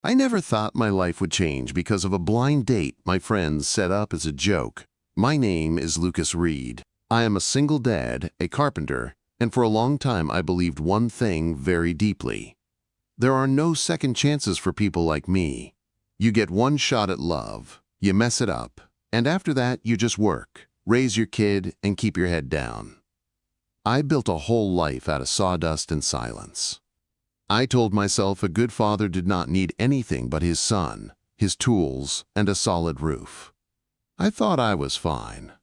I never thought my life would change because of a blind date my friends set up as a joke. My name is Lucas Reed. I am a single dad, a carpenter, and for a long time I believed one thing very deeply. There are no second chances for people like me. You get one shot at love, you mess it up, and after that you just work, raise your kid, and keep your head down. I built a whole life out of sawdust and silence. I told myself a good father did not need anything but his son, his tools, and a solid roof. I thought I was fine.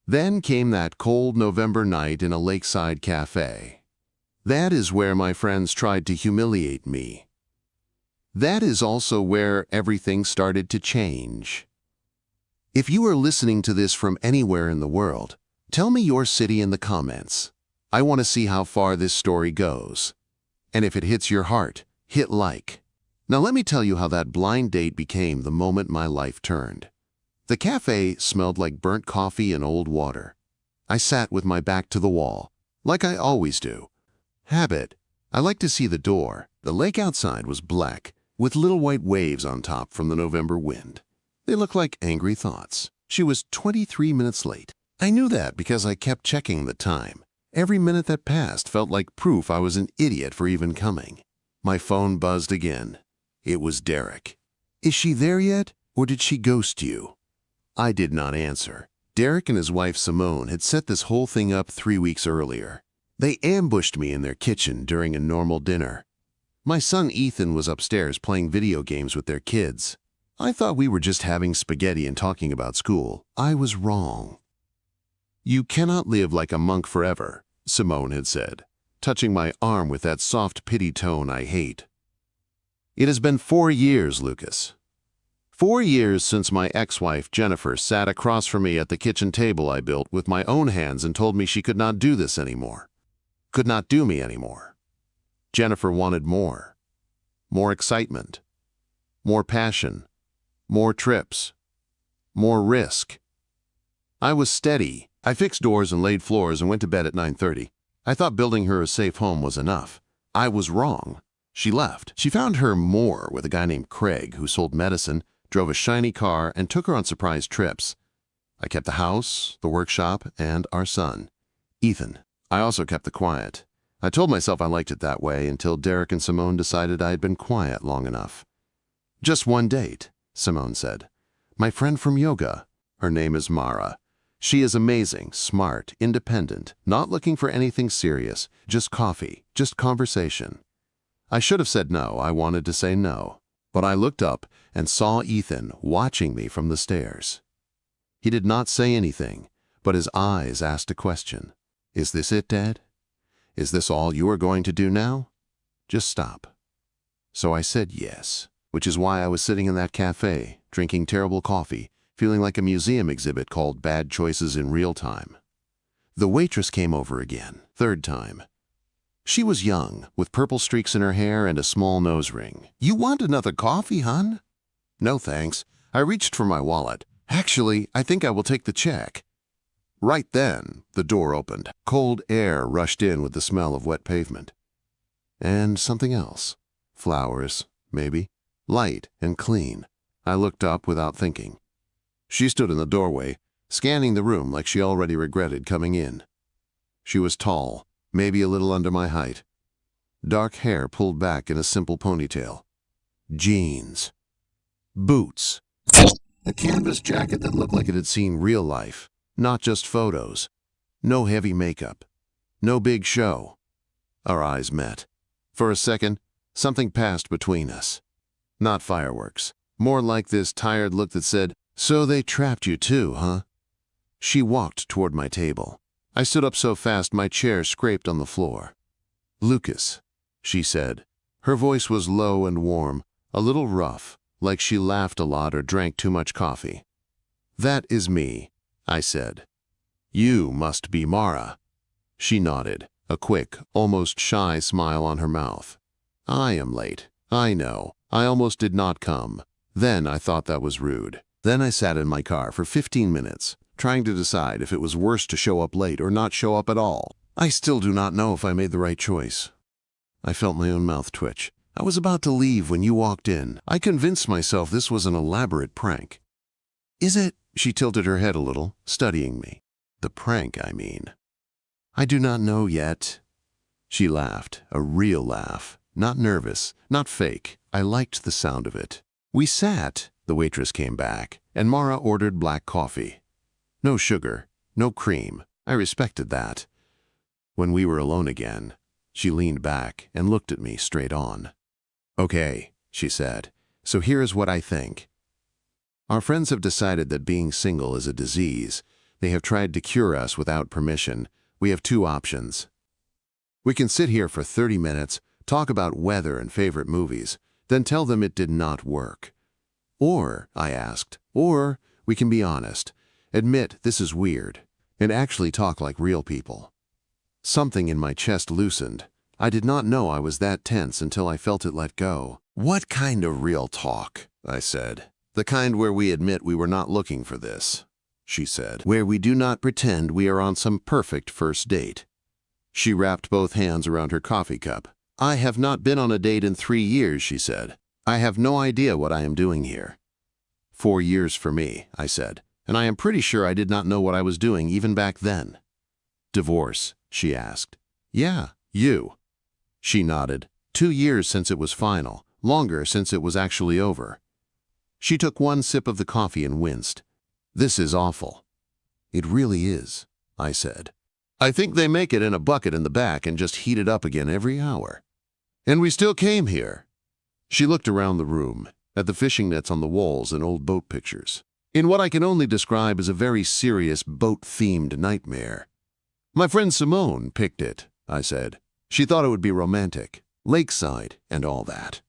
Then came that cold November night in a lakeside café. That is where my friends tried to humiliate me. That is also where everything started to change. If you are listening to this from anywhere in the world, tell me your city in the comments. I want to see how far this story goes. And if it hits your heart, hit like. Now let me tell you how that blind date became the moment my life turned. The cafe smelled like burnt coffee and old water. I sat with my back to the wall, like I always do. Habit. I like to see the door. The lake outside was black, with little white waves on top from the November wind. They looked like angry thoughts. She was 23 minutes late. I knew that because I kept checking the time. Every minute that passed felt like proof I was an idiot for even coming. My phone buzzed again. It was Derek. Is she there yet, or did she ghost you? I did not answer. Derek and his wife Simone had set this whole thing up 3 weeks earlier. They ambushed me in their kitchen during a normal dinner. My son Ethan was upstairs playing video games with their kids. I thought we were just having spaghetti and talking about school. I was wrong. You cannot live like a monk forever, Simone had said, touching my arm with that soft pity tone I hate. It has been 4 years, Lucas. 4 years since my ex-wife Jennifer sat across from me at the kitchen table I built with my own hands and told me she could not do this anymore. Could not do me anymore. Jennifer wanted more. More excitement. More passion. More trips. More risk. I was steady. I fixed doors and laid floors and went to bed at 9:30. I thought building her a safe home was enough. I was wrong. She left. She found her more with a guy named Craig who sold medicine, drove a shiny car, and took her on surprise trips. I kept the house, the workshop, and our son, Ethan. I also kept the quiet. I told myself I liked it that way until Derek and Simone decided I had been quiet long enough. Just one date, Simone said. My friend from yoga. Her name is Mara. She is amazing, smart, independent, not looking for anything serious, just coffee, just conversation. I should have said no. I wanted to say no. But I looked up and saw Ethan watching me from the stairs. He did not say anything, but his eyes asked a question. Is this it, Dad? Is this all you are going to do now? Just stop. So I said yes, which is why I was sitting in that cafe, drinking terrible coffee, feeling like a museum exhibit called Bad Choices in Real Time. The waitress came over again, 3rd time. She was young, with purple streaks in her hair and a small nose ring. You want another coffee, hon? No, thanks. I reached for my wallet. Actually, I think I will take the check. Right then, the door opened. Cold air rushed in with the smell of wet pavement. And something else. Flowers, maybe. Light and clean. I looked up without thinking. She stood in the doorway, scanning the room like she already regretted coming in. She was tall, maybe a little under my height. Dark hair pulled back in a simple ponytail. Jeans. Boots. A canvas jacket that looked like it had seen real life, not just photos. No heavy makeup. No big show. Our eyes met. For a second, something passed between us. Not fireworks. More like this tired look that said, so they trapped you too, huh? She walked toward my table. I stood up so fast my chair scraped on the floor. Lucas, she said. Her voice was low and warm, a little rough, like she laughed a lot or drank too much coffee. That is me, I said. You must be Mara. She nodded, a quick, almost shy smile on her mouth. I am late. I know. I almost did not come. Then I thought that was rude. Then I sat in my car for 15 minutes, trying to decide if it was worse to show up late or not show up at all. I still do not know if I made the right choice. I felt my own mouth twitch. I was about to leave when you walked in. I convinced myself this was an elaborate prank. Is it? She tilted her head a little, studying me. The prank, I mean. I do not know yet. She laughed, a real laugh. Not nervous, not fake. I liked the sound of it. We sat. The waitress came back, and Mara ordered black coffee. No sugar, no cream. I respected that. When we were alone again, she leaned back and looked at me straight on. Okay, she said, so here is what I think. Our friends have decided that being single is a disease. They have tried to cure us without permission. We have two options. We can sit here for 30 minutes, talk about weather and favorite movies, then tell them it did not work. Or, I asked, or we can be honest, admit this is weird, and actually talk like real people. Something in my chest loosened. I did not know I was that tense until I felt it let go. What kind of real talk? I said. The kind where we admit we were not looking for this, she said. Where we do not pretend we are on some perfect first date. She wrapped both hands around her coffee cup. I have not been on a date in 3 years, she said. I have no idea what I am doing here. 4 years for me, I said, and I am pretty sure I did not know what I was doing even back then. Divorce, she asked. Yeah, you. She nodded. 2 years since it was final, longer since it was actually over. She took one sip of the coffee and winced. This is awful. It really is, I said. I think they make it in a bucket in the back and just heat it up again every hour. And we still came here. She looked around the room, at the fishing nets on the walls and old boat pictures, in what I can only describe as a very serious boat-themed nightmare. My friend Simone picked it, I said. She thought it would be romantic, lakeside, and all that.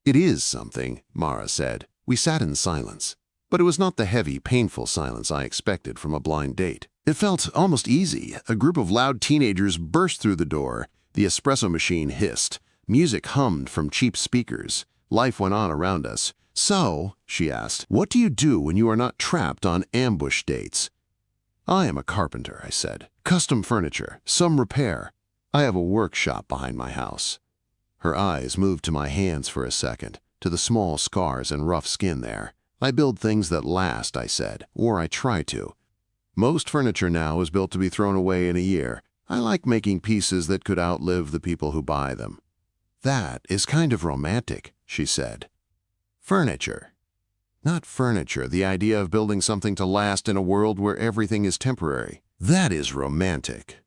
It is something, Mara said. We sat in silence, but it was not the heavy, painful silence I expected from a blind date. It felt almost easy. A group of loud teenagers burst through the door. The espresso machine hissed. Music hummed from cheap speakers. Life went on around us. So, she asked, what do you do when you are not trapped on ambush dates? I am a carpenter, I said. Custom furniture, some repair. I have a workshop behind my house. Her eyes moved to my hands for a second, to the small scars and rough skin there. I build things that last, I said, or I try to. Most furniture now is built to be thrown away in a year. I like making pieces that could outlive the people who buy them. That is kind of romantic, she said. Furniture. Not furniture, the idea of building something to last in a world where everything is temporary. That is romantic.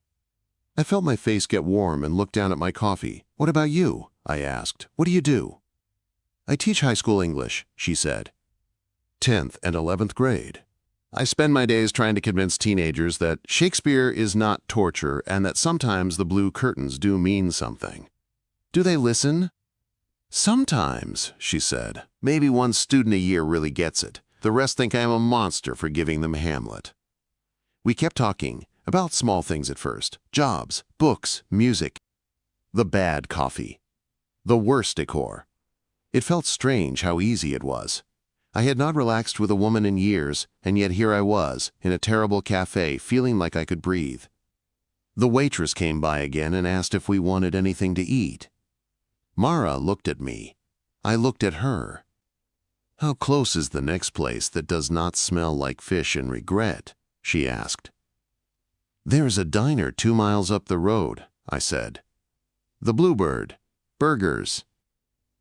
I felt my face get warm and looked down at my coffee. What about you? I asked. What do you do? I teach high school English, she said. 10th and 11th grade. I spend my days trying to convince teenagers that Shakespeare is not torture and that sometimes the blue curtains do mean something. Do they listen? Sometimes, she said. Maybe one student a year really gets it. The rest think I am a monster for giving them Hamlet. We kept talking, about small things at first. Jobs, books, music. The bad coffee. The worst decor. It felt strange how easy it was. I had not relaxed with a woman in years, and yet here I was, in a terrible café, feeling like I could breathe. The waitress came by again and asked if we wanted anything to eat. Mara looked at me. I looked at her. How close is the next place that does not smell like fish and regret? She asked. There's a diner 2 miles up the road, I said. The Bluebird. Burgers.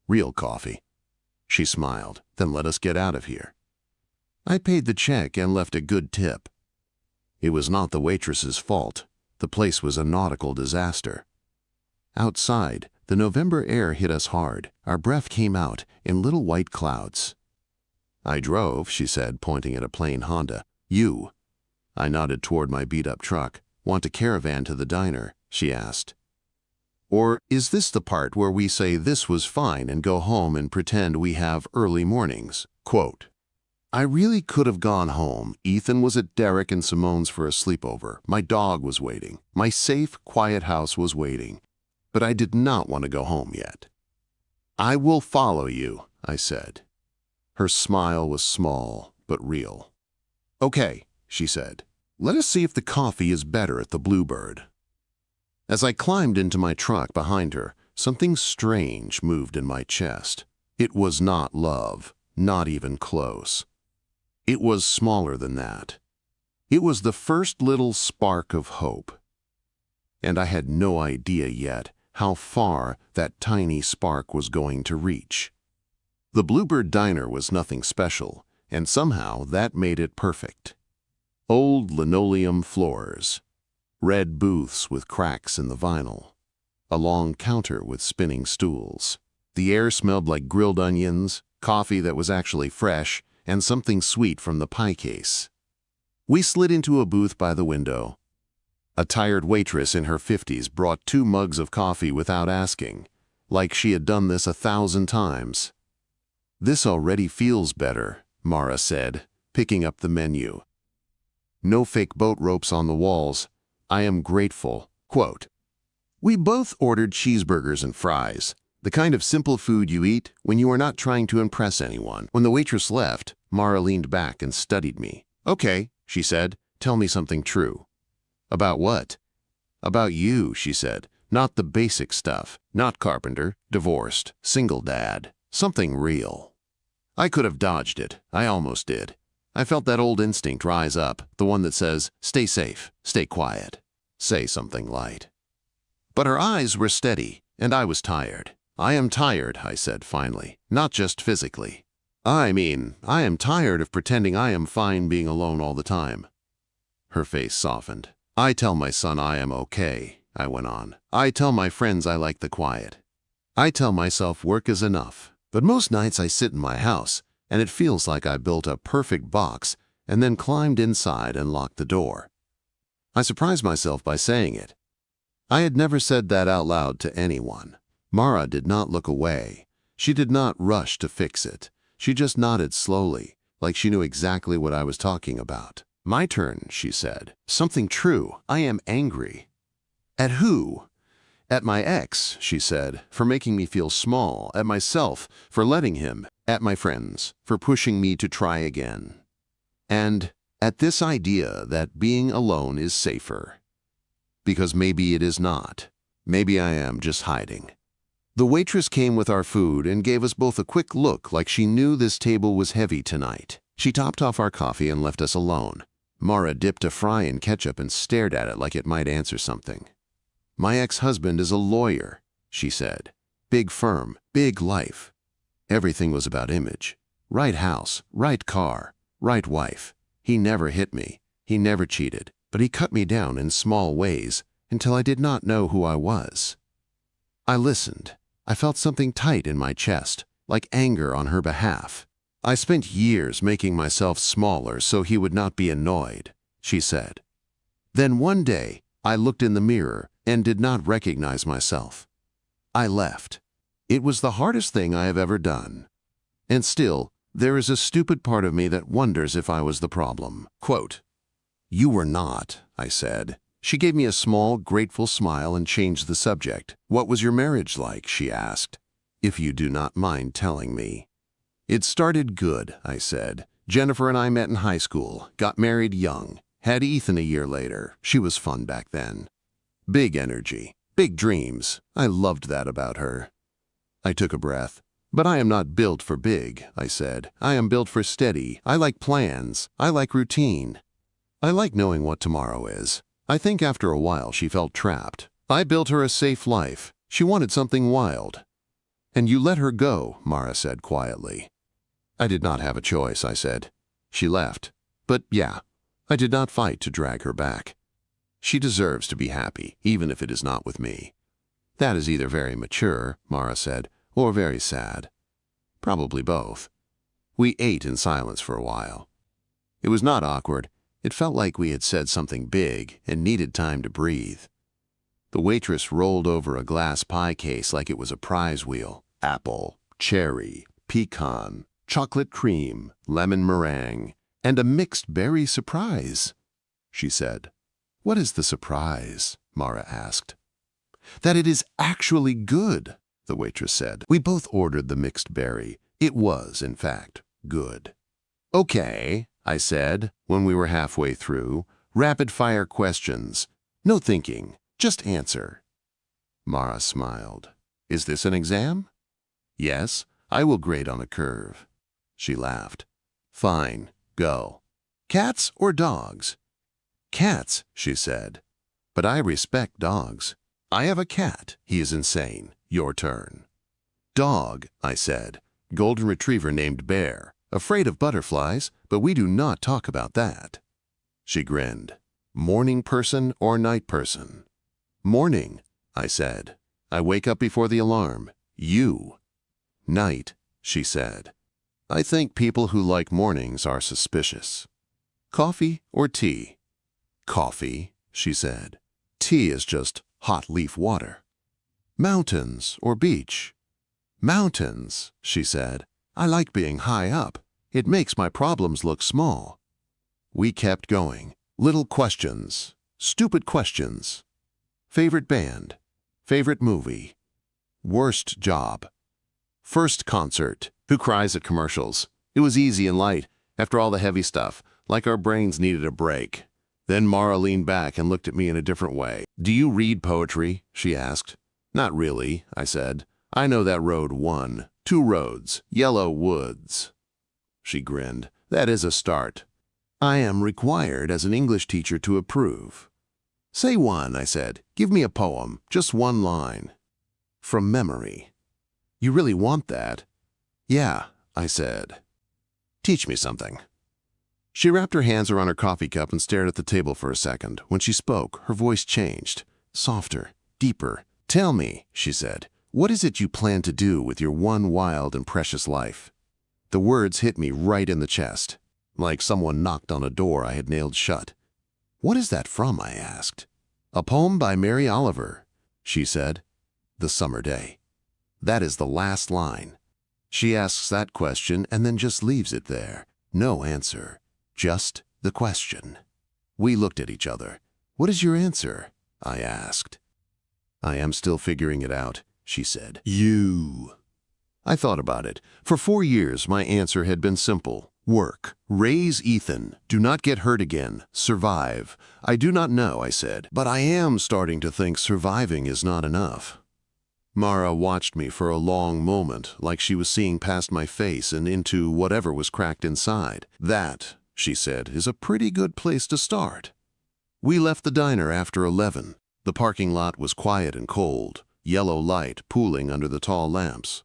Real coffee. She smiled, then let us get out of here. I paid the check and left a good tip. It was not the waitress's fault. The place was a nautical disaster. Outside, the November air hit us hard. Our breath came out in little white clouds. I drove, she said, pointing at a plain Honda. You. I nodded toward my beat-up truck. Want a caravan to the diner? She asked. Or is this the part where we say this was fine and go home and pretend we have early mornings? Quote, I really could have gone home. Ethan was at Derek and Simone's for a sleepover. My dog was waiting. My safe, quiet house was waiting. But I did not want to go home yet. I will follow you, I said. Her smile was small, but real. Okay, she said. Let us see if the coffee is better at the Bluebird. As I climbed into my truck behind her, something strange moved in my chest. It was not love, not even close. It was smaller than that. It was the first little spark of hope. And I had no idea yet how far that tiny spark was going to reach. The Bluebird Diner was nothing special, and somehow that made it perfect. Old linoleum floors, red booths with cracks in the vinyl, a long counter with spinning stools. The air smelled like grilled onions, coffee that was actually fresh, and something sweet from the pie case. We slid into a booth by the window. A tired waitress in her 50s brought 2 mugs of coffee without asking, like she had done this 1,000 times. "This already feels better," Mara said, picking up the menu. "No fake boat ropes on the walls. I am grateful." Quote, "We both ordered cheeseburgers and fries, the kind of simple food you eat when you are not trying to impress anyone." When the waitress left, Mara leaned back and studied me. "Okay," she said, "tell me something true." "About what?" "About you," she said. "Not the basic stuff. Not carpenter, divorced, single dad. Something real." I could have dodged it. I almost did. I felt that old instinct rise up, the one that says, stay safe, stay quiet, say something light. But her eyes were steady, and I was tired. "I am tired," I said finally, "not just physically. I am tired of pretending I am fine being alone all the time." Her face softened. "I tell my son I am okay," I went on. "I tell my friends I like the quiet. I tell myself work is enough. But most nights I sit in my house, and it feels like I built a perfect box and then climbed inside and locked the door." I surprised myself by saying it. I had never said that out loud to anyone. Mara did not look away. She did not rush to fix it. She just nodded slowly, like she knew exactly what I was talking about. "My turn," she said. "Something true. I am angry." "At who?" "At my ex," she said, "for making me feel small. At myself, for letting him. At my friends, for pushing me to try again. And at this idea that being alone is safer. Because maybe it is not. Maybe I am just hiding." The waitress came with our food and gave us both a quick look like she knew this table was heavy tonight. She topped off our coffee and left us alone. Mara dipped a fry in ketchup and stared at it like it might answer something. "My ex-husband is a lawyer," she said. "Big firm, big life. Everything was about image. Right house, right car, right wife. He never hit me. He never cheated. But he cut me down in small ways until I did not know who I was." I listened. I felt something tight in my chest, like anger on her behalf. "I spent years making myself smaller so he would not be annoyed," she said. "Then one day, I looked in the mirror and did not recognize myself. I left. It was the hardest thing I have ever done. And still, there is a stupid part of me that wonders if I was the problem." Quote, "You were not," I said. She gave me a small, grateful smile and changed the subject. "What was your marriage like?" she asked. "If you do not mind telling me." "It started good," I said. "Jennifer and I met in high school, got married young, had Ethan a year later. She was fun back then. Big energy, big dreams. I loved that about her." I took a breath. "But I am not built for big," I said. "I am built for steady. I like plans. I like routine. I like knowing what tomorrow is." I think after a while she felt trapped. I built her a safe life. She wanted something wild. "And you let her go," Mara said quietly. "I did not have a choice," I said. "She left. But yeah, I did not fight to drag her back. She deserves to be happy, even if it is not with me." "That is either very mature," Mara said, "or very sad. Probably both." We ate in silence for a while. It was not awkward. It felt like we had said something big and needed time to breathe. The waitress rolled over a glass pie case like it was a prize wheel. Apple, cherry, pecan, chocolate cream, lemon meringue, and a mixed berry surprise, she said. "What is the surprise?" Mara asked. "That it is actually good," the waitress said. We both ordered the mixed berry. It was, in fact, good. "Okay," I said, when we were halfway through. "Rapid-fire questions. No thinking, just answer." Mara smiled. Is this an exam? Yes, I will grade on a curve. She laughed. Fine, go. Cats or dogs? Cats, she said. But I respect dogs. I have a cat. He is insane. Your turn. Dog, I said. Golden retriever named Bear. Afraid of butterflies, but we do not talk about that. She grinned. Morning person or night person? Morning, I said. I wake up before the alarm. You. Night, she said. I think people who like mornings are suspicious. Coffee or tea? Coffee, she said. Tea is just hot leaf water. Mountains or beach? Mountains, she said. I like being high up. It makes my problems look small. We kept going. Little questions. Stupid questions. Favorite band? Favorite movie? Worst job? First concert? Who cries at commercials? It was easy and light, after all the heavy stuff, like our brains needed a break. Then Mara leaned back and looked at me in a different way. Do you read poetry? She asked. Not really, I said. I know that road 1, 2 roads, yellow woods. She grinned. That is a start. I am required as an English teacher to approve. Say one, I said. Give me a poem, just one line. From memory. You really want that? Yeah, I said. Teach me something. She wrapped her hands around her coffee cup and stared at the table for a second. When she spoke, her voice changed. Softer, deeper. Tell me, she said, what is it you plan to do with your one wild and precious life? The words hit me right in the chest, like someone knocked on a door I had nailed shut. What is that from? I asked. A poem by Mary Oliver, she said. The summer day. That is the last line. She asks that question and then just leaves it there. No answer. Just the question. We looked at each other. What is your answer? I asked. I am still figuring it out, she said. You. I thought about it. For 4 years, my answer had been simple. Work. Raise Ethan. Do not get hurt again. Survive. I do not know, I said, but I am starting to think surviving is not enough. Mara watched me for a long moment, like she was seeing past my face and into whatever was cracked inside. That, she said, is a pretty good place to start. We left the diner after 11. The parking lot was quiet and cold, yellow light pooling under the tall lamps.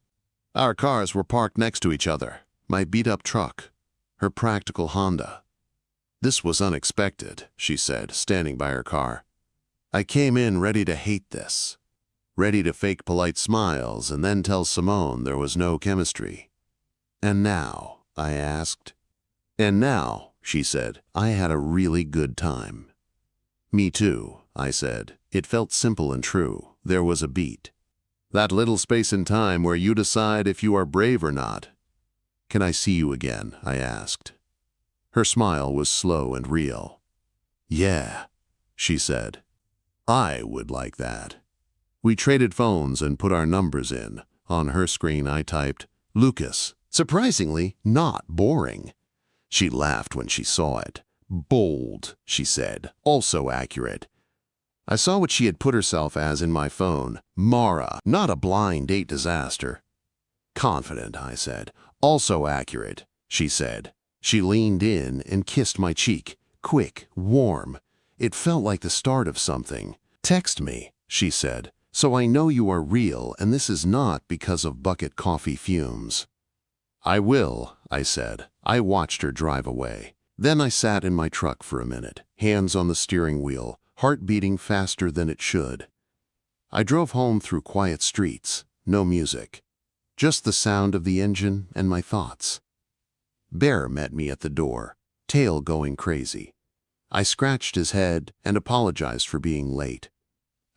Our cars were parked next to each other. My beat-up truck, her practical Honda. This was unexpected, she said, standing by her car. I came in ready to hate this. Ready to fake polite smiles and then tell Simone there was no chemistry. And now, I asked. And now, she said, I had a really good time. Me too, I said. It felt simple and true. There was a beat. That little space in time where you decide if you are brave or not. Can I see you again? I asked. Her smile was slow and real. Yeah, she said. I would like that. We traded phones and put our numbers in. On her screen I typed, Lucas. Surprisingly, not boring. She laughed when she saw it. Bold, she said, also accurate. I saw what she had put herself as in my phone. Mara, not a blind date disaster. Confident, I said. Also accurate, she said. She leaned in and kissed my cheek. Quick, warm. It felt like the start of something. Text me, she said, so I know you are real and this is not because of bucket coffee fumes. I will, I said. I watched her drive away. Then I sat in my truck for a minute, hands on the steering wheel, heart beating faster than it should. I drove home through quiet streets, no music, just the sound of the engine and my thoughts. Bear met me at the door, tail going crazy. I scratched his head and apologized for being late.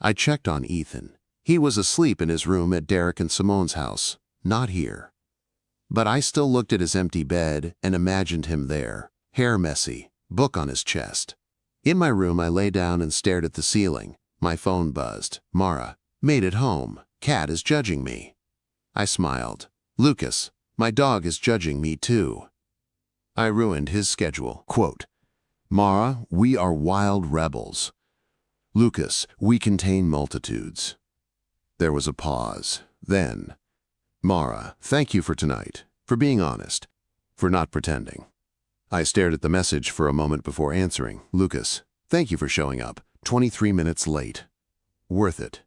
I checked on Ethan. He was asleep in his room at Derek and Simone's house, not here. But I still looked at his empty bed and imagined him there, hair messy, book on his chest. In my room, I lay down and stared at the ceiling. My phone buzzed. Mara, made it home. Cat is judging me. I smiled. Lucas, my dog is judging me too. I ruined his schedule. Quote, Mara, we are wild rebels. Lucas, we contain multitudes. There was a pause. Then, Mara, thank you for tonight, for being honest, for not pretending. I stared at the message for a moment before answering. Lucas, thank you for showing up, 23 minutes late. Worth it.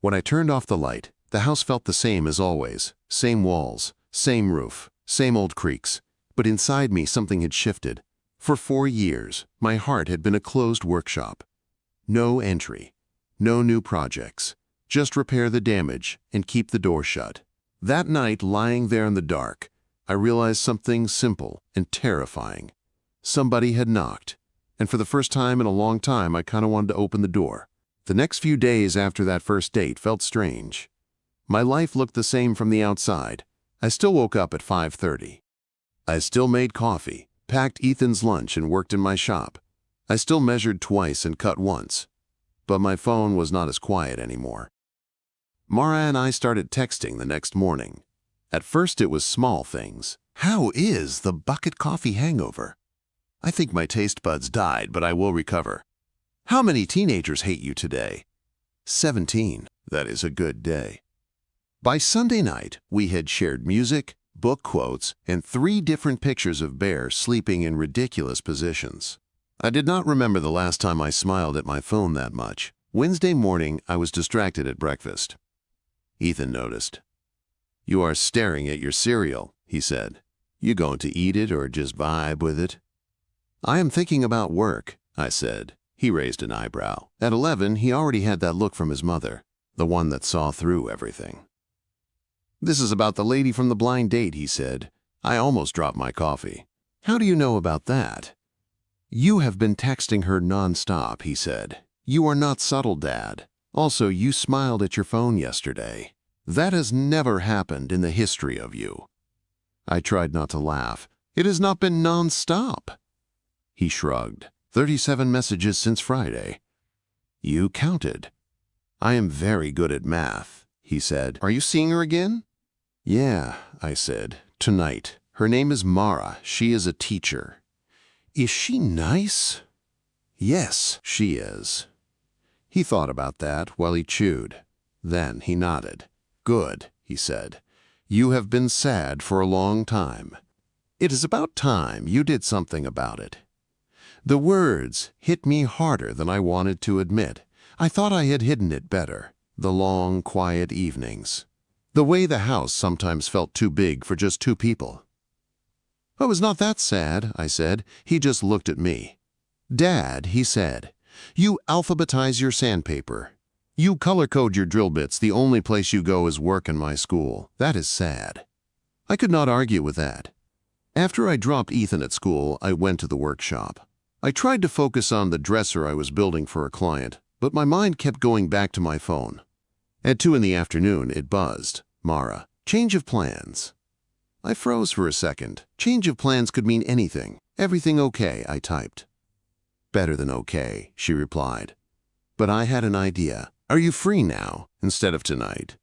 When I turned off the light, the house felt the same as always. Same walls, same roof, same old creaks. But inside me something had shifted. For 4 years, my heart had been a closed workshop. No entry, no new projects. Just repair the damage and keep the door shut. That night, lying there in the dark, I realized something simple and terrifying. Somebody had knocked, and for the first time in a long time, I kind of wanted to open the door. The next few days after that first date felt strange. My life looked the same from the outside. I still woke up at 5:30. I still made coffee, packed Ethan's lunch, and worked in my shop. I still measured twice and cut once. But my phone was not as quiet anymore. Mara and I started texting the next morning. At first it was small things. How is the bucket coffee hangover? I think my taste buds died, but I will recover. How many teenagers hate you today? 17. That is a good day. By Sunday night, we had shared music, book quotes, and 3 different pictures of Bear sleeping in ridiculous positions. I did not remember the last time I smiled at my phone that much. Wednesday morning, I was distracted at breakfast. Ethan noticed. You are staring at your cereal, he said. You going to eat it or just vibe with it? I am thinking about work, I said. He raised an eyebrow. At 11, he already had that look from his mother, the one that saw through everything. This is about the lady from the blind date, he said. I almost dropped my coffee. How do you know about that? You have been texting her nonstop, he said. You are not subtle, Dad. Also, you smiled at your phone yesterday. That has never happened in the history of you. I tried not to laugh. It has not been nonstop. He shrugged. 37 messages since Friday. You counted. I am very good at math, he said. Are you seeing her again? Yeah, I said. Tonight. Her name is Mara. She is a teacher. Is she nice? Yes, she is. He thought about that while he chewed. Then he nodded. Good, he said. You have been sad for a long time. It is about time you did something about it. The words hit me harder than I wanted to admit. I thought I had hidden it better. The long, quiet evenings. The way the house sometimes felt too big for just 2 people. Oh, it was not that sad, I said. He just looked at me. Dad, he said, you alphabetize your sandpaper. You color-code your drill bits. The only place you go is work in my school. That is sad. I could not argue with that. After I dropped Ethan at school, I went to the workshop. I tried to focus on the dresser I was building for a client, but my mind kept going back to my phone. At 2 in the afternoon, it buzzed. Mara, change of plans. I froze for a second. Change of plans could mean anything. Everything okay, I typed. Better than okay, she replied. But I had an idea. Are you free now, instead of tonight?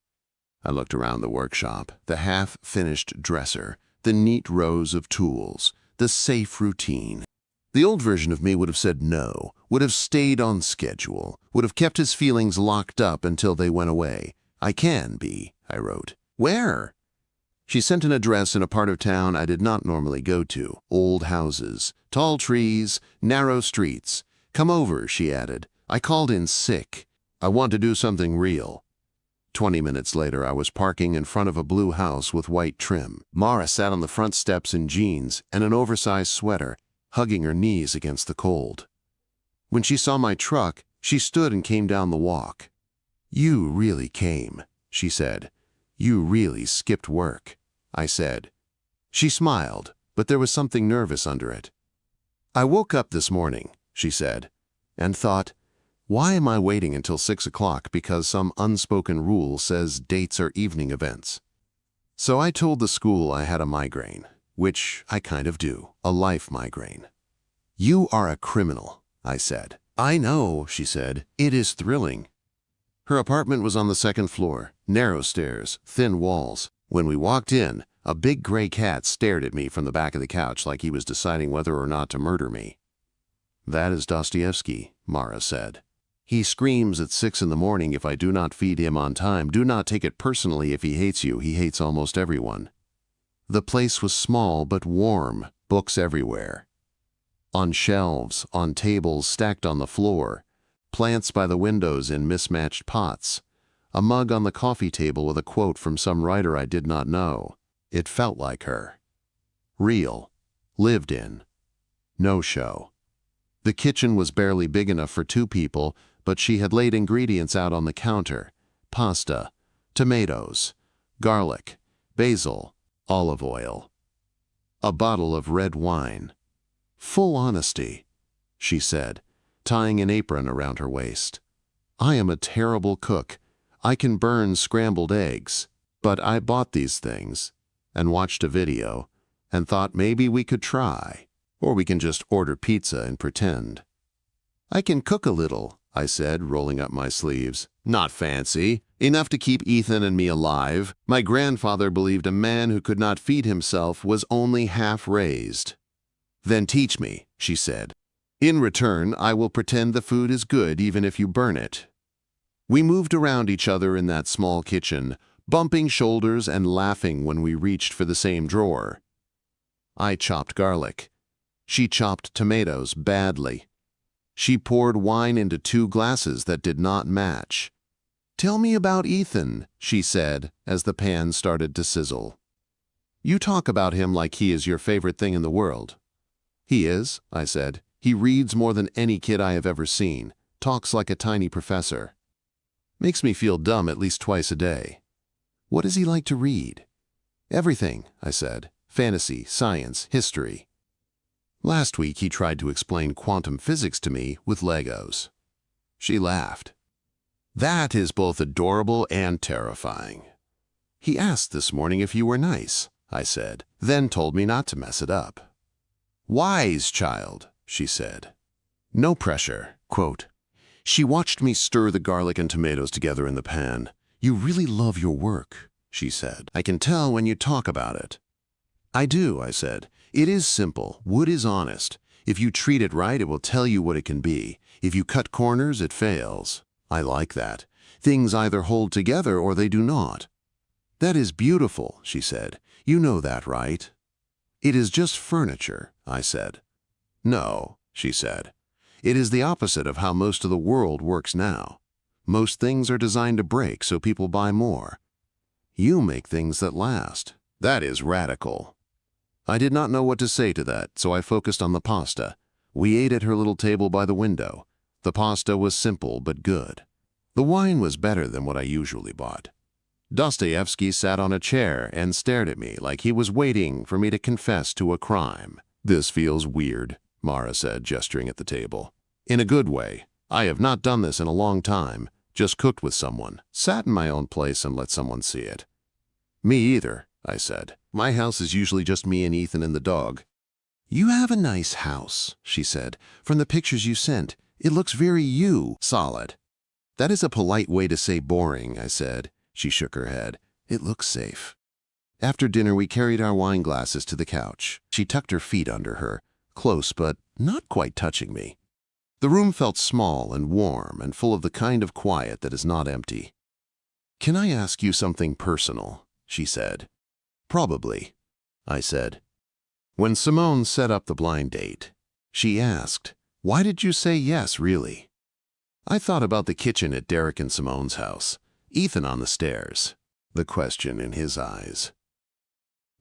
I looked around the workshop, the half-finished dresser, the neat rows of tools, the safe routine. The old version of me would have said no, would have stayed on schedule, would have kept his feelings locked up until they went away. I can be, I wrote. Where? She sent an address in a part of town I did not normally go to. Old houses, tall trees, narrow streets. Come over, she added. I called in sick. I want to do something real. 20 minutes later, I was parking in front of a blue house with white trim. Mara sat on the front steps in jeans and an oversized sweater, hugging her knees against the cold. When she saw my truck, she stood and came down the walk. You really came, she said. You really skipped work, I said. She smiled, but there was something nervous under it. I woke up this morning, she said, and thought, why am I waiting until 6 o'clock because some unspoken rule says dates are evening events? So I told the school I had a migraine, which I kind of do, a life migraine. You are a criminal, I said. I know, she said. It is thrilling. Her apartment was on the 2nd floor, narrow stairs, thin walls. When we walked in, a big gray cat stared at me from the back of the couch like he was deciding whether or not to murder me. That is Dostoevsky, Mara said. He screams at 6 in the morning if I do not feed him on time. Do not take it personally if he hates you. He hates almost everyone. The place was small but warm, books everywhere. On shelves, on tables stacked on the floor, plants by the windows in mismatched pots, a mug on the coffee table with a quote from some writer I did not know. It felt like her. Real. Lived in. No show. The kitchen was barely big enough for 2 people, but she had laid ingredients out on the counter: pasta, tomatoes, garlic, basil, olive oil. A bottle of red wine. Full honesty, she said, tying an apron around her waist. I am a terrible cook. I can burn scrambled eggs, but I bought these things and watched a video and thought maybe we could try, or we can just order pizza and pretend. I can cook a little, I said, rolling up my sleeves. Not fancy. Enough to keep Ethan and me alive. My grandfather believed a man who could not feed himself was only half raised. Then teach me, she said. In return, I will pretend the food is good even if you burn it. We moved around each other in that small kitchen, bumping shoulders and laughing when we reached for the same drawer. I chopped garlic. She chopped tomatoes badly. She poured wine into 2 glasses that did not match. Tell me about Ethan, she said as the pan started to sizzle. You talk about him like he is your favorite thing in the world. He is, I said. He reads more than any kid I have ever seen, talks like a tiny professor. Makes me feel dumb at least twice a day. What does he like to read? Everything, I said. Fantasy, science, history. Last week he tried to explain quantum physics to me with Legos. She laughed. That is both adorable and terrifying. He asked this morning if you were nice, I said, then told me not to mess it up. Wise child, she said. No pressure, quote. She watched me stir the garlic and tomatoes together in the pan. You really love your work, she said. I can tell when you talk about it. I do, I said. It is simple. Wood is honest. If you treat it right, it will tell you what it can be. If you cut corners, it fails. I like that. Things either hold together or they do not. That is beautiful, she said. You know that, right? It is just furniture, I said. No, she said. It is the opposite of how most of the world works now. Most things are designed to break so people buy more. You make things that last. That is radical. I did not know what to say to that, so I focused on the pasta. We ate at her little table by the window. The pasta was simple but good. The wine was better than what I usually bought. Dostoevsky sat on a chair and stared at me like he was waiting for me to confess to a crime. This feels weird, Mara said, gesturing at the table. In a good way. I have not done this in a long time. Just cooked with someone, sat in my own place and let someone see it. Me either, I said. My house is usually just me and Ethan and the dog. You have a nice house, she said. From the pictures you sent, it looks very solid. That is a polite way to say boring, I said. She shook her head. It looks safe. After dinner, we carried our wine glasses to the couch. She tucked her feet under her, close but not quite touching me. The room felt small and warm and full of the kind of quiet that is not empty. Can I ask you something personal? She said. Probably, I said. When Simone set up the blind date, she asked, why did you say yes, really? I thought about the kitchen at Derek and Simone's house, Ethan on the stairs, the question in his eyes.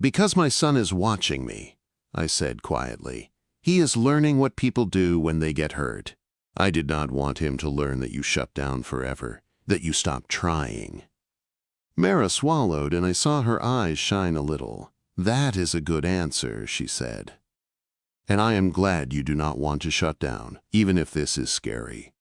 Because my son is watching me, I said quietly. He is learning what people do when they get hurt. I did not want him to learn that you shut down forever, that you stop trying. Mara swallowed, and I saw her eyes shine a little. That is a good answer, she said. And I am glad you do not want to shut down, even if this is scary.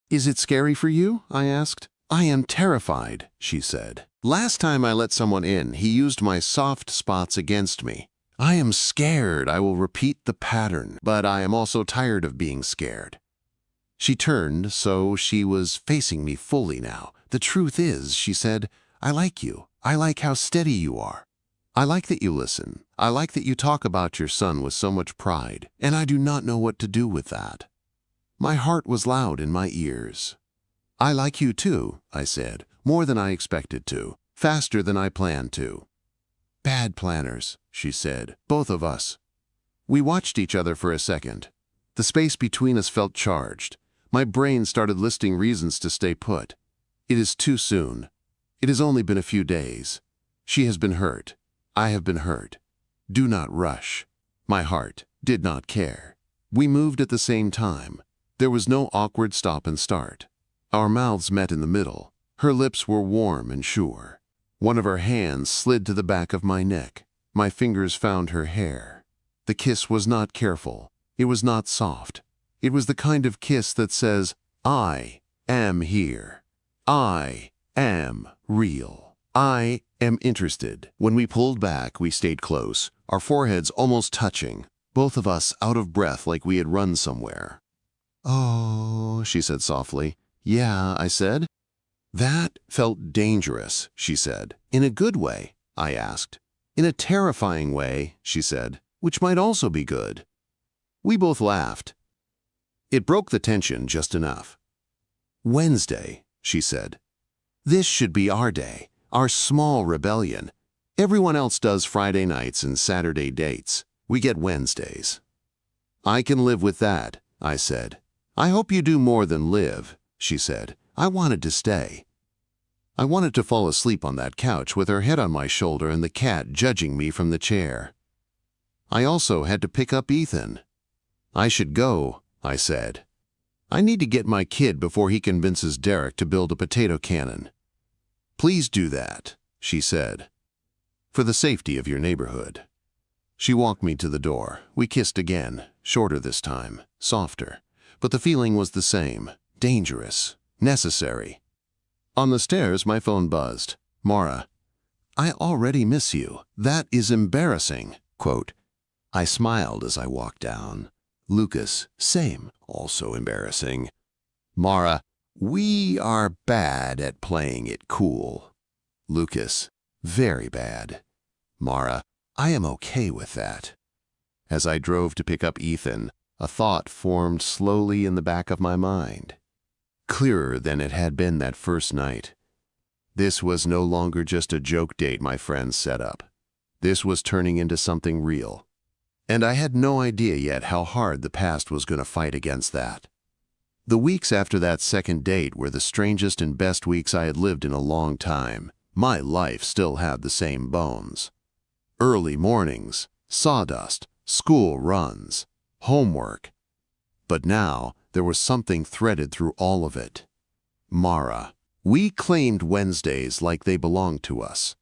Is it scary for you? I asked. I am terrified, she said. Last time I let someone in, he used my soft spots against me. I am scared I will repeat the pattern, but I am also tired of being scared. She turned, so she was facing me fully now. The truth is, she said, I like you. I like how steady you are. I like that you listen. I like that you talk about your son with so much pride, and I do not know what to do with that. My heart was loud in my ears. I like you too, I said, more than I expected to, faster than I planned to. Bad planners, she said, both of us. We watched each other for a second. The space between us felt charged. My brain started listing reasons to stay put. It is too soon. It has only been a few days. She has been hurt. I have been hurt. Do not rush. My heart did not care. We moved at the same time. There was no awkward stop and start. Our mouths met in the middle. Her lips were warm and sure. One of her hands slid to the back of my neck. My fingers found her hair. The kiss was not careful. It was not soft. It was the kind of kiss that says, I am here. I am real. I am interested. When we pulled back, we stayed close, our foreheads almost touching, both of us out of breath like we had run somewhere. Oh, she said softly. Yeah, I said. That felt dangerous, she said. In a good way, I asked. In a terrifying way, she said, which might also be good. We both laughed. It broke the tension just enough. Wednesday, she said. This should be our day, our small rebellion. Everyone else does Friday nights and Saturday dates. We get Wednesdays. I can live with that, I said. I hope you do more than live, she said. I wanted to stay. I wanted to fall asleep on that couch with her head on my shoulder and the cat judging me from the chair. I also had to pick up Ethan. I should go, I said. I need to get my kid before he convinces Derek to build a potato cannon. Please do that, she said. For the safety of your neighborhood. She walked me to the door. We kissed again, shorter this time, softer. But the feeling was the same, dangerous, necessary. On the stairs, my phone buzzed. Mara, I already miss you. That is embarrassing. Quote. I smiled as I walked down. Lucas, same, also embarrassing. Mara, we are bad at playing it cool. Lucas, very bad. Mara, I am okay with that. As I drove to pick up Ethan, a thought formed slowly in the back of my mind. Clearer than it had been that first night. This was no longer just a joke date my friends set up. This was turning into something real. And I had no idea yet how hard the past was going to fight against that. The weeks after that second date were the strangest and best weeks I had lived in a long time. My life still had the same bones. Early mornings, sawdust, school runs, homework. But now there was something threaded through all of it. Mara. We claimed Wednesdays like they belonged to us.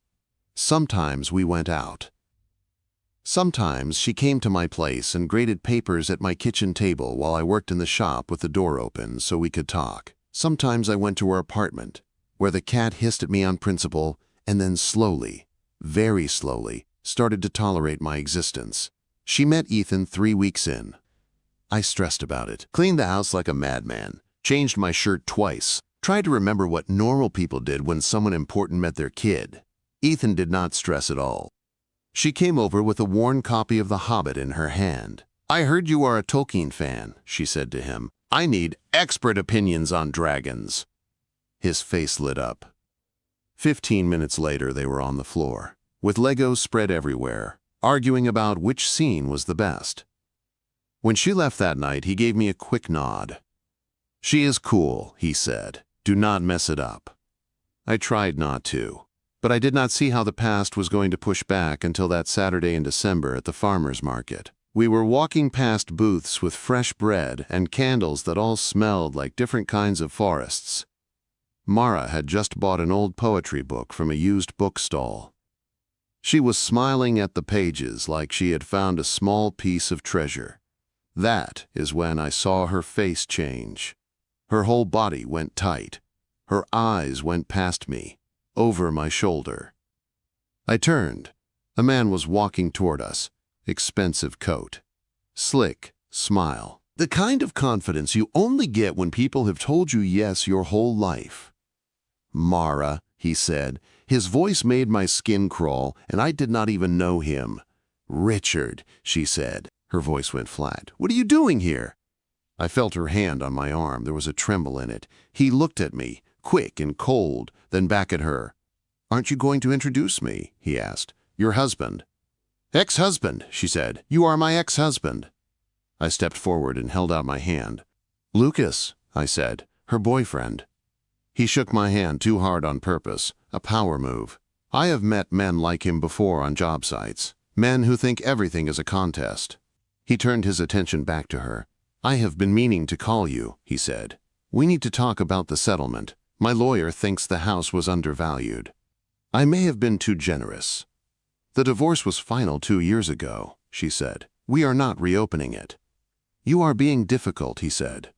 Sometimes we went out. Sometimes she came to my place and graded papers at my kitchen table while I worked in the shop with the door open so we could talk. Sometimes I went to her apartment, where the cat hissed at me on principle and then slowly, very slowly, started to tolerate my existence. She met Ethan 3 weeks in. I stressed about it, cleaned the house like a madman, changed my shirt twice, tried to remember what normal people did when someone important met their kid. Ethan did not stress at all. She came over with a worn copy of The Hobbit in her hand. I heard you are a Tolkien fan, she said to him. I need expert opinions on dragons. His face lit up. 15 minutes later, they were on the floor, with Legos spread everywhere, arguing about which scene was the best. When she left that night, he gave me a quick nod. She is cool, he said. Do not mess it up. I tried not to. But I did not see how the past was going to push back until that Saturday in December at the farmer's market. We were walking past booths with fresh bread and candles that all smelled like different kinds of forests. Mara had just bought an old poetry book from a used bookstall. She was smiling at the pages like she had found a small piece of treasure. That is when I saw her face change. Her whole body went tight. Her eyes went past me, over my shoulder. I turned. A man was walking toward us. Expensive coat. Slick smile. The kind of confidence you only get when people have told you yes your whole life. Mara, he said. His voice made my skin crawl, and I did not even know him. Richard, she said. Her voice went flat. What are you doing here? I felt her hand on my arm. There was a tremble in it. He looked at me, quick and cold, then back at her. "Aren't you going to introduce me?" he asked. "Your husband." "Ex-husband," she said. "You are my ex-husband." I stepped forward and held out my hand. "Lucas," I said, "her boyfriend." He shook my hand too hard on purpose, a power move. I have met men like him before on job sites, men who think everything is a contest. He turned his attention back to her. "I have been meaning to call you," he said. "We need to talk about the settlement. My lawyer thinks the house was undervalued. I may have been too generous." "The divorce was final 2 years ago," she said. "We are not reopening it." "You are being difficult," he said.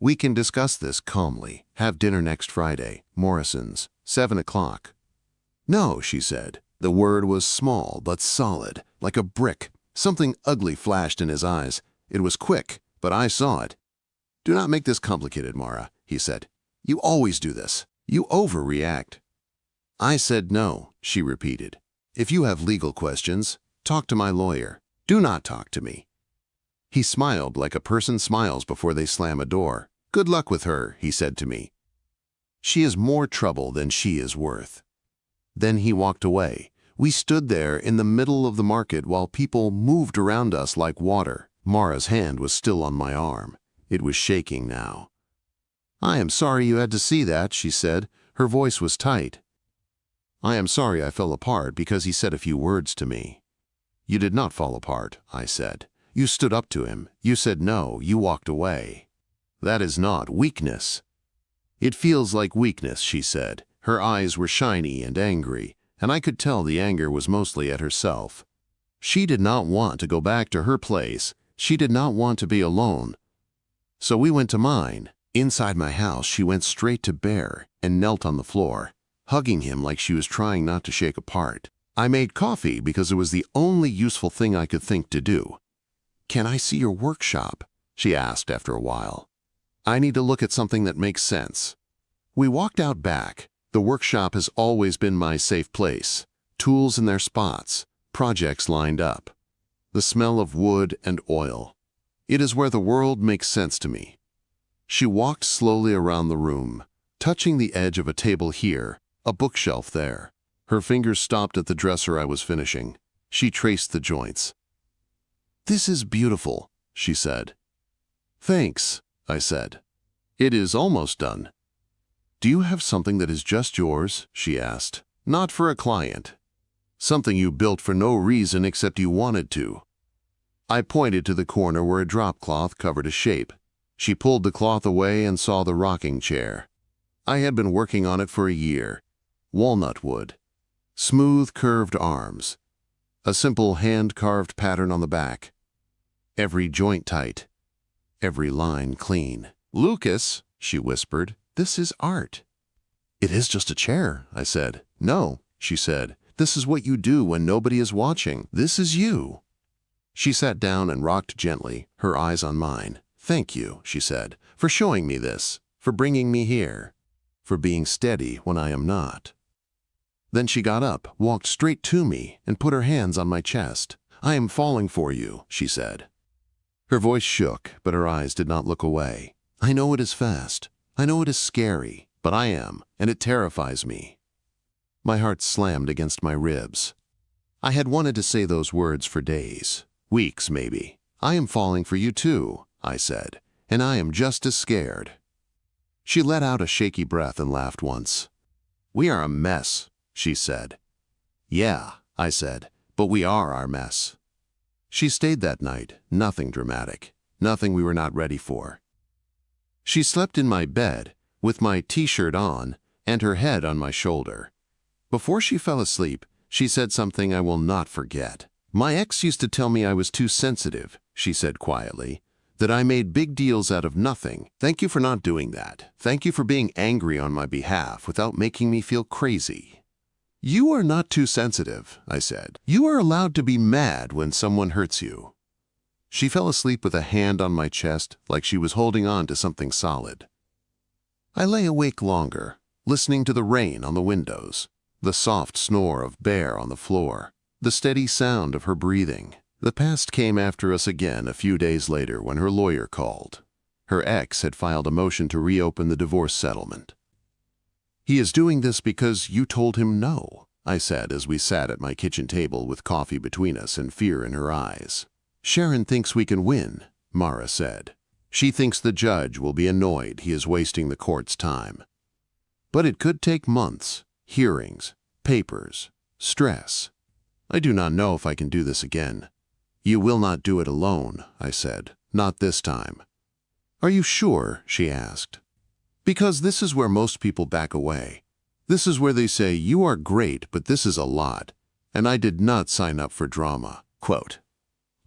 "We can discuss this calmly. Have dinner next Friday, Morrison's, 7 o'clock. "No," she said. The word was small but solid, like a brick. Something ugly flashed in his eyes. It was quick, but I saw it. "Do not make this complicated, Mara," he said. "You always do this. You overreact." "I said no," she repeated. "If you have legal questions, talk to my lawyer. Do not talk to me." He smiled like a person smiles before they slam a door. "Good luck with her," he said to me. "She is more trouble than she is worth." Then he walked away. We stood there in the middle of the market while people moved around us like water. Mara's hand was still on my arm. It was shaking now. "I am sorry you had to see that," she said. Her voice was tight. "I am sorry I fell apart because he said a few words to me." "You did not fall apart," I said. "You stood up to him. You said no. You walked away. That is not weakness." "It feels like weakness," she said. Her eyes were shiny and angry, and I could tell the anger was mostly at herself. She did not want to go back to her place. She did not want to be alone. So we went to mine. Inside my house, she went straight to Bear and knelt on the floor, hugging him like she was trying not to shake apart. I made coffee because it was the only useful thing I could think to do. "Can I see your workshop?" she asked after a while. "I need to look at something that makes sense." We walked out back. The workshop has always been my safe place. Tools in their spots, projects lined up. The smell of wood and oil. It is where the world makes sense to me. She walked slowly around the room, touching the edge of a table here, a bookshelf there. Her fingers stopped at the dresser I was finishing. She traced the joints. "This is beautiful," she said. "Thanks," I said. "It is almost done." "Do you have something that is just yours?" she asked. "Not for a client. Something you built for no reason except you wanted to." I pointed to the corner where a drop cloth covered a shape. She pulled the cloth away and saw the rocking chair. I had been working on it for a year. Walnut wood. Smooth curved arms. A simple hand-carved pattern on the back. Every joint tight. Every line clean. "Lucas," she whispered, "this is art." "It is just a chair," I said. "No," she said. "This is what you do when nobody is watching. This is you." She sat down and rocked gently, her eyes on mine. "Thank you," she said, "for showing me this, for bringing me here, for being steady when I am not." Then she got up, walked straight to me, and put her hands on my chest. "I am falling for you," she said. Her voice shook, but her eyes did not look away. "I know it is fast. I know it is scary, but I am, and it terrifies me." My heart slammed against my ribs. I had wanted to say those words for days, weeks maybe. "I am falling for you too," I said, "and I am just as scared." She let out a shaky breath and laughed once. "We are a mess," she said. "Yeah," I said, "but we are our mess." She stayed that night, nothing dramatic, nothing we were not ready for. She slept in my bed, with my t-shirt on and her head on my shoulder. Before she fell asleep, she said something I will not forget. "My ex used to tell me I was too sensitive," she said quietly, "that I made big deals out of nothing. Thank you for not doing that. Thank you for being angry on my behalf without making me feel crazy." "You are not too sensitive," I said. "You are allowed to be mad when someone hurts you." She fell asleep with a hand on my chest like she was holding on to something solid. I lay awake longer, listening to the rain on the windows, the soft snore of Bear on the floor, the steady sound of her breathing. The past came after us again a few days later when her lawyer called. Her ex had filed a motion to reopen the divorce settlement. "He is doing this because you told him no," I said as we sat at my kitchen table with coffee between us and fear in her eyes. "Sharon thinks we can win," Mara said. "She thinks the judge will be annoyed he is wasting the court's time. But it could take months, hearings, papers, stress. I do not know if I can do this again." "You will not do it alone," I said. "Not this time." "Are you sure?" she asked. "Because this is where most people back away. This is where they say, you are great, but this is a lot, and I did not sign up for drama." Quote,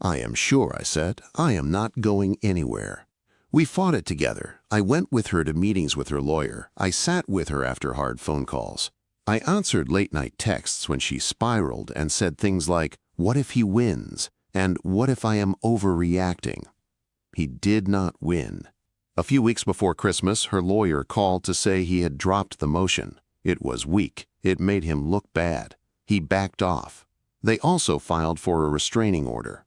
"I am sure," I said. "I am not going anywhere." We fought it together. I went with her to meetings with her lawyer. I sat with her after hard phone calls. I answered late-night texts when she spiraled and said things like, "What if he wins?" and "What if I am overreacting?" He did not win. A few weeks before Christmas, her lawyer called to say he had dropped the motion. It was weak. It made him look bad. He backed off. They also filed for a restraining order.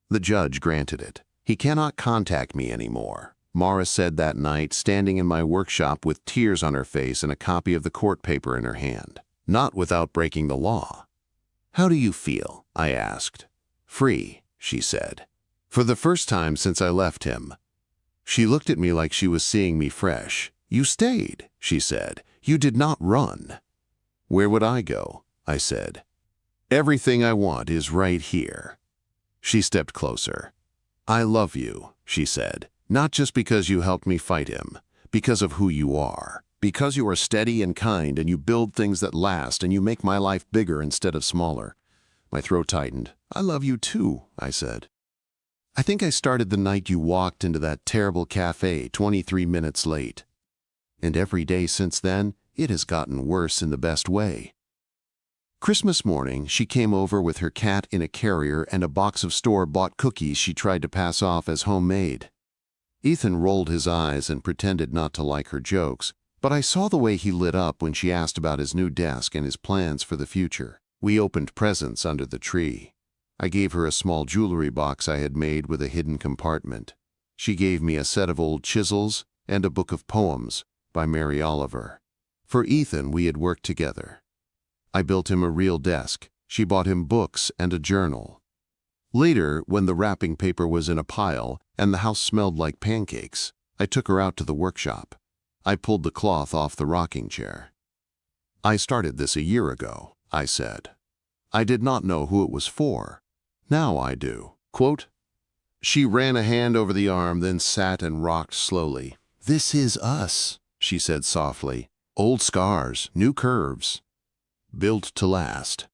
The judge granted it. "He cannot contact me anymore," Mara said that night, standing in my workshop with tears on her face and a copy of the court paper in her hand. "Not without breaking the law." "How do you feel?" I asked. "Free," she said. "For the first time since I left him." She looked at me like she was seeing me fresh. "You stayed," she said. "You did not run." "Where would I go?" I said. "Everything I want is right here." She stepped closer. "I love you," she said, "not just because you helped me fight him, because of who you are. Because you are steady and kind and you build things that last and you make my life bigger instead of smaller." My throat tightened. "I love you too," I said. "I think I started the night you walked into that terrible cafe 23 minutes late. And every day since then, it has gotten worse in the best way." Christmas morning, she came over with her cat in a carrier and a box of store-bought cookies she tried to pass off as homemade. Ethan rolled his eyes and pretended not to like her jokes, but I saw the way he lit up when she asked about his new desk and his plans for the future. We opened presents under the tree. I gave her a small jewelry box I had made with a hidden compartment. She gave me a set of old chisels and a book of poems by Mary Oliver. For Ethan, we had worked together. I built him a real desk. She bought him books and a journal. Later, when the wrapping paper was in a pile and the house smelled like pancakes, I took her out to the workshop. I pulled the cloth off the rocking chair. "I started this a year ago," I said. "I did not know who it was for. Now I do." Quote, she ran a hand over the arm, then sat and rocked slowly. "This is us," she said softly. "Old scars, new curves. Built to last."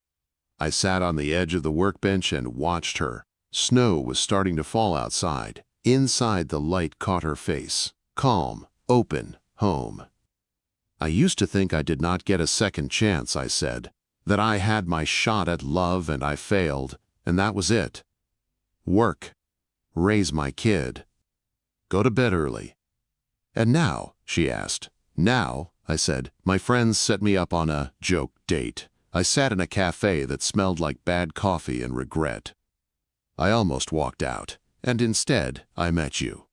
I sat on the edge of the workbench and watched her. Snow was starting to fall outside. Inside, the light caught her face. Calm, open, home. "I used to think I did not get a second chance," I said. "That I had my shot at love and I failed, and that was it. Work. Raise my kid. Go to bed early." "And now?" she asked. "Now," I said, "my friends set me up on a joke date. I sat in a cafe that smelled like bad coffee and regret. I almost walked out, and instead I met you."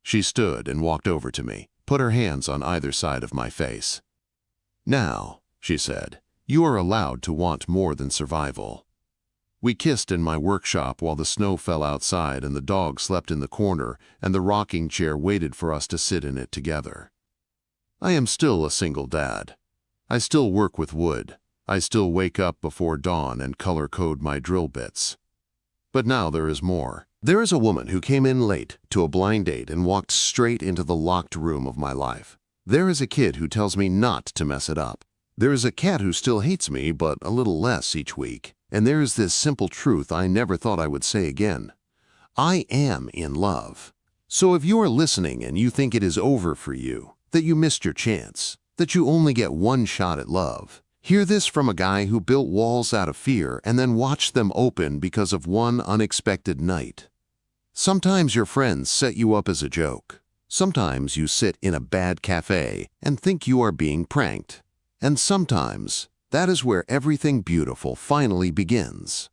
She stood and walked over to me, put her hands on either side of my face. "Now," she said, "you are allowed to want more than survival." We kissed in my workshop while the snow fell outside and the dog slept in the corner and the rocking chair waited for us to sit in it together. I am still a single dad. I still work with wood. I still wake up before dawn and color code my drill bits. But now there is more. There is a woman who came in late to a blind date and walked straight into the locked room of my life. There is a kid who tells me not to mess it up. There is a cat who still hates me, but a little less each week. And there is this simple truth I never thought I would say again. I am in love. So if you are listening and you think it is over for you, that you missed your chance, that you only get one shot at love, hear this from a guy who built walls out of fear and then watched them open because of one unexpected night. Sometimes your friends set you up as a joke. Sometimes you sit in a bad cafe and think you are being pranked. And sometimes that is where everything beautiful finally begins.